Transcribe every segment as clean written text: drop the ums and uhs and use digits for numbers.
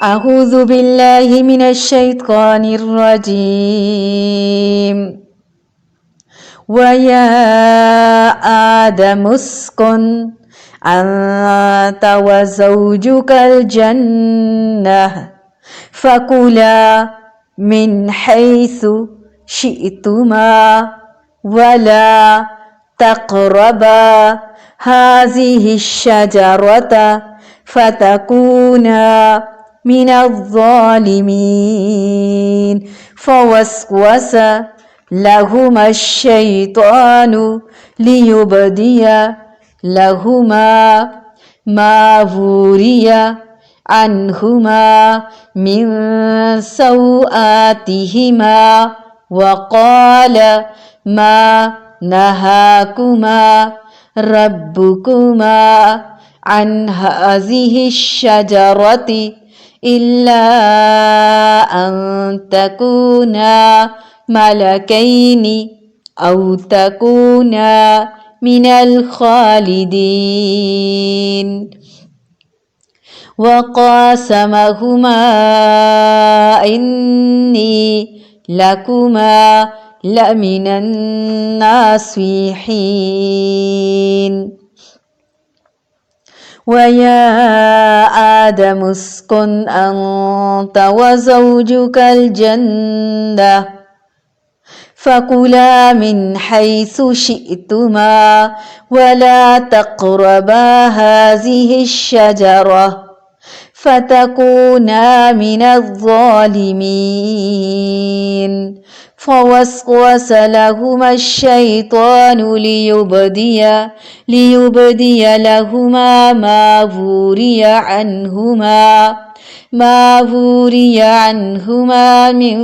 أعوذ بالله من الشيطان الرجيم ويا آدم اسكن أنت وزوجك الجنة فكلا من حيث شئتما ولا تقربا هذه الشجرة فتكونا من الظالمين فوسوس لهما الشيطان ليبدي لهما ما وري عنهما من سوآتهما وقال ما نهاكما ربكما عن هذه الشجرة إلا أن تكونا ملكين أو تكونا من الخالدين وقاسمهما إني لكما لمن الناصحين ويا آدم اسكن أنت وزوجك الجنة فكلا من حيث شئتما ولا تقربا هذه الشجرة فتكونا من الظالمين فوسوس لهما الشيطان ليبدي لهما ما وري عنهما من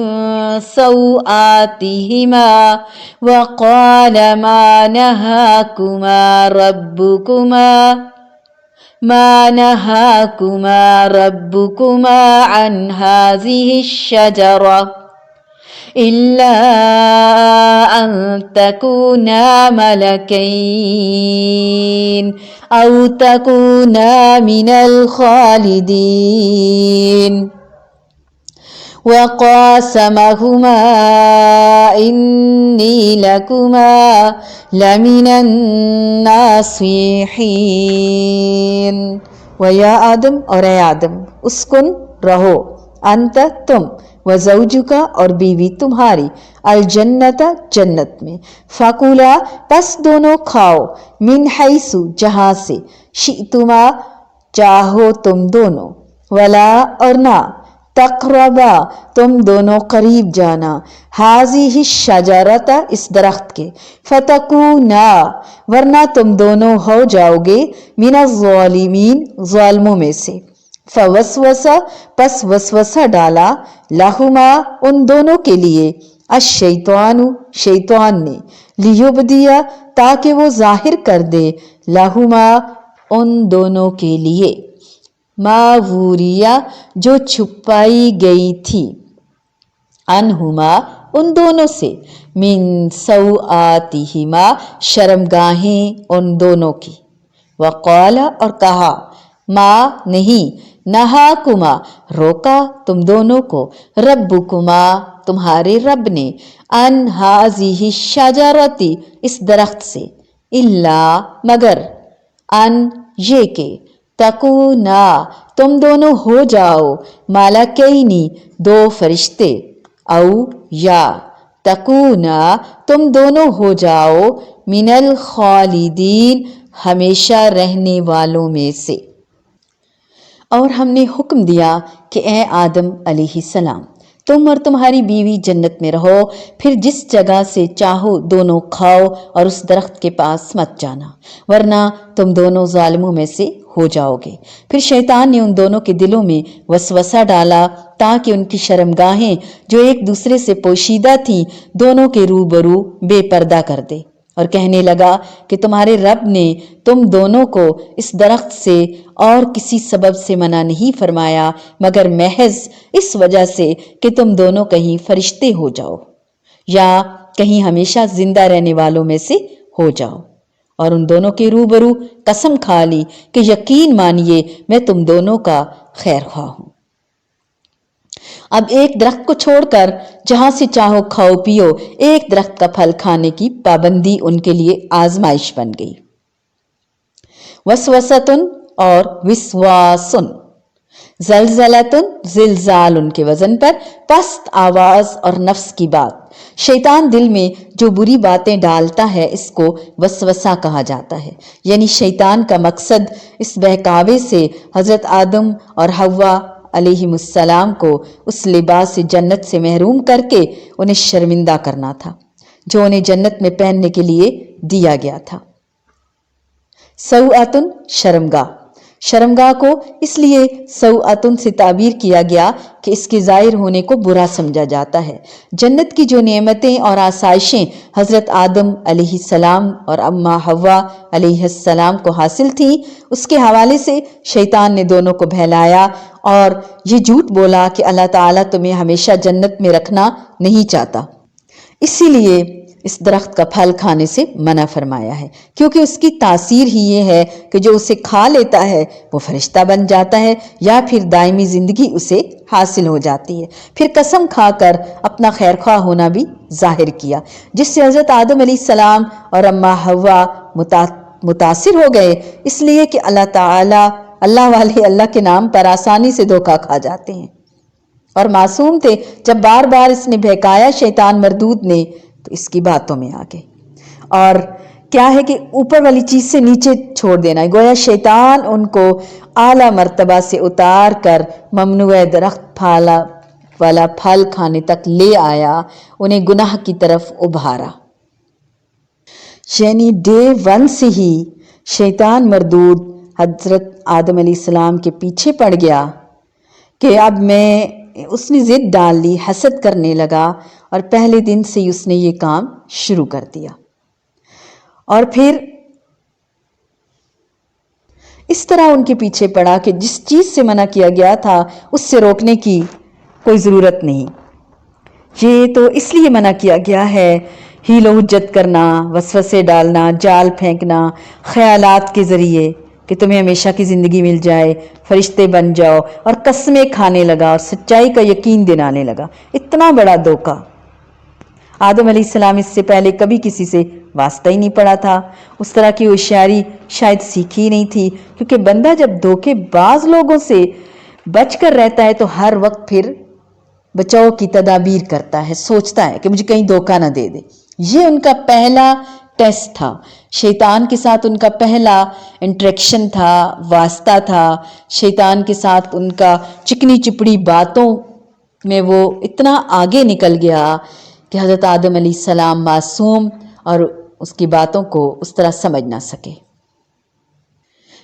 سوآتهما وقال ما نهاكما ربكما عن هذه الشجرة إلا أن تكونا ملكين أو تكونا من الخالدين وقاسمهما إني لكما لمن الناصحين ويا آدم اور اے آدم اسکن رہو انت تم وزوجکا اور بیوی تمہاری الجنت جنت میں فکولا پس دونوں کھاؤ من حیث جہاں سے شئتما چاہو تم دونوں ولا اور نہ تقربا تم دونوں قریب جانا حاضی الشجرۃ اس درخت کے فتکونا ورنہ تم دونوں ہو جاؤ گے من الظالمین ظالموں میں سے فوسوسا پس وسوسہ ڈالا لہما ان دونوں کے لیے الشیطان شیطان نے لیبدیا تاکہ وہ ظاہر کر دے لہما ان دونوں کے لیے ما وریا جو چھپائی گئی تھی انہما ان دونوں سے من سوآتہما شرمگاہیں ان دونوں کی وقال اور کہا ما نہیں نہاکما روکا تم دونوں کو ربکما تمہارے رب نے ان ہذہ الشجرۃ اس درخت سے الا مگر ان یہ کہ تکونا تم دونوں ہو جاؤ ملکینی دو فرشتے او یا تکونا تم دونوں ہو جاؤ من الخالدین ہمیشہ رہنے والوں میں سے اور ہم نے حکم دیا کہ اے آدم علیہ السلام تم اور تمہاری بیوی جنت میں رہو پھر جس جگہ سے چاہو دونوں کھاؤ اور اس درخت کے پاس مت جانا ورنہ تم دونوں ظالموں میں سے ہو جاؤ گے۔ پھر شیطان نے ان دونوں کے دلوں میں وسوسہ ڈالا تاکہ ان کی شرمگاہیں جو ایک دوسرے سے پوشیدہ تھیں دونوں کے روبرو بے پردہ کر دے، اور کہنے لگا کہ تمہارے رب نے تم دونوں کو اس درخت سے اور کسی سبب سے منع نہیں فرمایا مگر محض اس وجہ سے کہ تم دونوں کہیں فرشتے ہو جاؤ یا کہیں ہمیشہ زندہ رہنے والوں میں سے ہو جاؤ۔ اور ان دونوں کے روبرو قسم کھا لی کہ یقین مانیے میں تم دونوں کا خیر خواہ ہوں۔ اب ایک درخت کو چھوڑ کر جہاں سے چاہو کھاؤ پیو، ایک درخت کا پھل کھانے کی پابندی ان کے لیے آزمائش بن گئی۔ وسوستن اور وسواسن، زلزلتن زلزال ان کے وزن پر، پست آواز اور نفس کی بات۔ شیطان دل میں جو بری باتیں ڈالتا ہے اس کو وسوسہ کہا جاتا ہے، یعنی شیطان کا مقصد اس بہکاوے سے حضرت آدم اور حوا علیہم السلام کو اس لباس جنت سے محروم کر کے انہیں شرمندہ کرنا تھا جو انہیں جنت میں پہننے کے لیے دیا گیا تھا۔ سوءتن، شرمگاہ، شرمگاہ کو اس لیے سوءتن سے تعبیر کیا گیا کہ اس کے ظاہر ہونے کو برا سمجھا جاتا ہے۔ جنت کی جو نعمتیں اور آسائشیں حضرت آدم علیہ السلام اور اماں حوا علیہ السلام کو حاصل تھیں، اس کے حوالے سے شیطان نے دونوں کو بہلایا اور یہ جھوٹ بولا کہ اللہ تعالیٰ تمہیں ہمیشہ جنت میں رکھنا نہیں چاہتا، اسی لیے اس درخت کا پھل کھانے سے منع فرمایا ہے، کیونکہ اس کی تاثیر ہی یہ ہے کہ جو اسے کھا لیتا ہے وہ فرشتہ بن جاتا ہے یا پھر دائمی زندگی اسے حاصل ہو جاتی ہے۔ پھر قسم کھا کر اپنا خیرخواہ ہونا بھی ظاہر کیا، جس سے حضرت آدم علیہ السلام اور اماں حوا متاثر ہو گئے، اس لیے کہ اللہ والے اللہ کے نام پر آسانی سے دھوکہ کھا جاتے ہیں اور معصوم تھے۔ جب بار بار اس نے بہکایا شیطان مردود نے تو اس کی باتوں میں آ گئے، اور کیا ہے کہ اوپر والی چیز سے نیچے چھوڑ دینا ہے، گویا شیطان ان کو اعلیٰ مرتبہ سے اتار کر ممنوع درخت والا پھل کھانے تک لے آیا، انہیں گناہ کی طرف ابھارا۔ یعنی ڈے 1 سے ہی شیطان مردود حضرت آدم علیہ السلام کے پیچھے پڑ گیا کہ اب اس نے ضد ڈال لی، حسد کرنے لگا، اور پہلے دن سے ہی اس نے یہ کام شروع کر دیا، اور پھر اس طرح ان کے پیچھے پڑا کہ جس چیز سے منع کیا گیا تھا اس سے روکنے کی کوئی ضرورت نہیں۔ یہ تو اس لیے منع کیا گیا ہے، حیل و حجت کرنا، وسوسے ڈالنا، جال پھینکنا خیالات کے ذریعے کہ تمہیں ہمیشہ کی زندگی مل جائے، فرشتے بن جاؤ، اور قسمیں کھانے لگا اور سچائی کا یقین دلانے لگا۔ اتنا بڑا دھوکہ! آدم علیہ السلام اس سے پہلے کبھی کسی سے واسطہ ہی نہیں پڑا تھا، اس طرح کی ہوشیاری شاید سیکھی نہیں تھی، کیونکہ بندہ جب دھوکے باز لوگوں سے بچ کر رہتا ہے تو ہر وقت پھر بچاؤ کی تدابیر کرتا ہے، سوچتا ہے کہ مجھے کہیں دھوکہ نہ دے دے۔ یہ ان کا پہلا ٹیسٹ تھا، شیطان کے ساتھ ان کا پہلا انٹریکشن تھا، واسطہ تھا۔ شیطان کے ساتھ ان کا چکنی چپڑی باتوں میں وہ اتنا آگے نکل گیا کہ حضرت آدم علیہ السلام معصوم اور اس کی باتوں کو اس طرح سمجھ نہ سکے،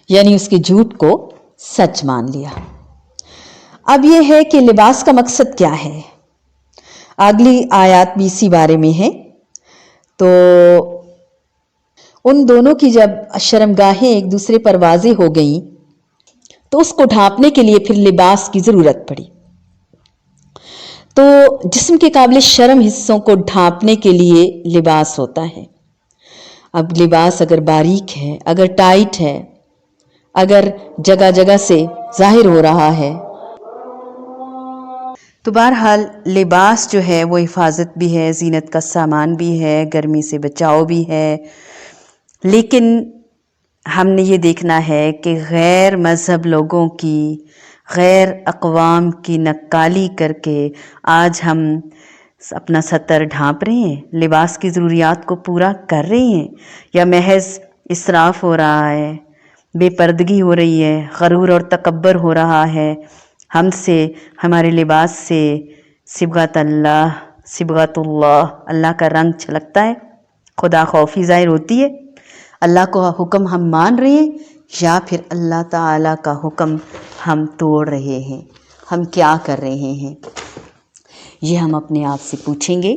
یعنی اس کے جھوٹ کو سچ مان لیا۔ اب یہ ہے کہ لباس کا مقصد کیا ہے، اگلی آیات بھی اسی بارے میں ہے۔ تو ان دونوں کی جب شرمگاہیں ایک دوسرے پر واضح ہو گئیں تو اس کو ڈھانپنے کے لیے پھر لباس کی ضرورت پڑی۔ تو جسم کے قابل شرم حصوں کو ڈھانپنے کے لیے لباس ہوتا ہے۔ اب لباس اگر باریک ہے، اگر ٹائٹ ہے، اگر جگہ جگہ سے ظاہر ہو رہا ہے تو بہرحال لباس جو ہے وہ حفاظت بھی ہے، زینت کا سامان بھی ہے، گرمی سے بچاؤ بھی ہے، لیکن ہم نے یہ دیکھنا ہے کہ غیر مذہب لوگوں کی، غیر اقوام کی نکالی کر کے آج ہم اپنا ستر ڈھانپ رہے ہیں، لباس کی ضروریات کو پورا کر رہے ہیں، یا محض اسراف ہو رہا ہے، بے پردگی ہو رہی ہے، غرور اور تکبر ہو رہا ہے، ہم سے، ہمارے لباس سے صبغت اللہ، اللہ کا رنگ چھلکتا ہے، خدا خوفی ظاہر ہوتی ہے، اللہ کا حکم ہم مان رہے ہیں یا پھر اللہ تعالیٰ کا حکم ہم توڑ رہے ہیں، ہم کیا کر رہے ہیں؟ یہ ہم اپنے آپ سے پوچھیں گے،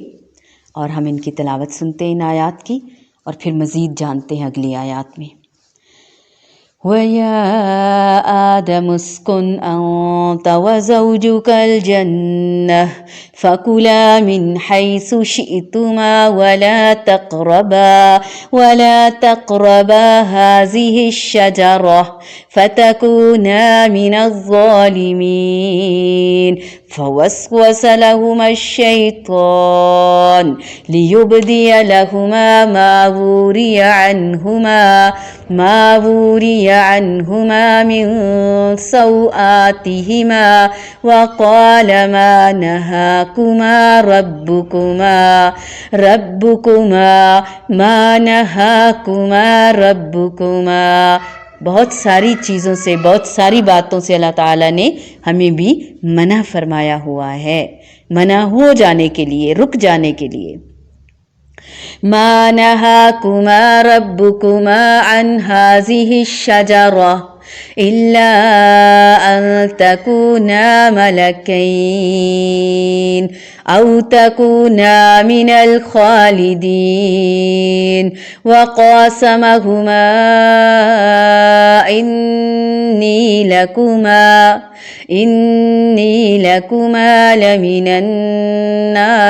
اور ہم ان کی تلاوت سنتے ہیں ان آیات کی، اور پھر مزید جانتے ہیں اگلی آیات میں۔ وَيَا آدَمُ اسْكُنْ أَنْتَ وَزَوْجُكَ الْجَنَّةَ فَكُلَا مِنْ حَيْثُ شِئْتُمَا وَلَا تَقْرَبَا هَٰذِهِ الشَّجَرَةَ فَتَكُونَا مِنَ الظَّالِمِينَ فوسوس لهما الشيطان ليبدي لهما ما وري عنهما من سوآتهما وقال ما نهاكما ربكما. بہت ساری چیزوں سے، بہت ساری باتوں سے اللہ تعالیٰ نے ہمیں بھی منع فرمایا ہوا ہے، منع ہو جانے کے لیے، رک جانے کے لیے. ما نہاکما ربکما عن هذه الشجرة إلا أن تكونا ملكين أو تكونا من الخالدين وقاسمهما إني لكما لمن الناصحين.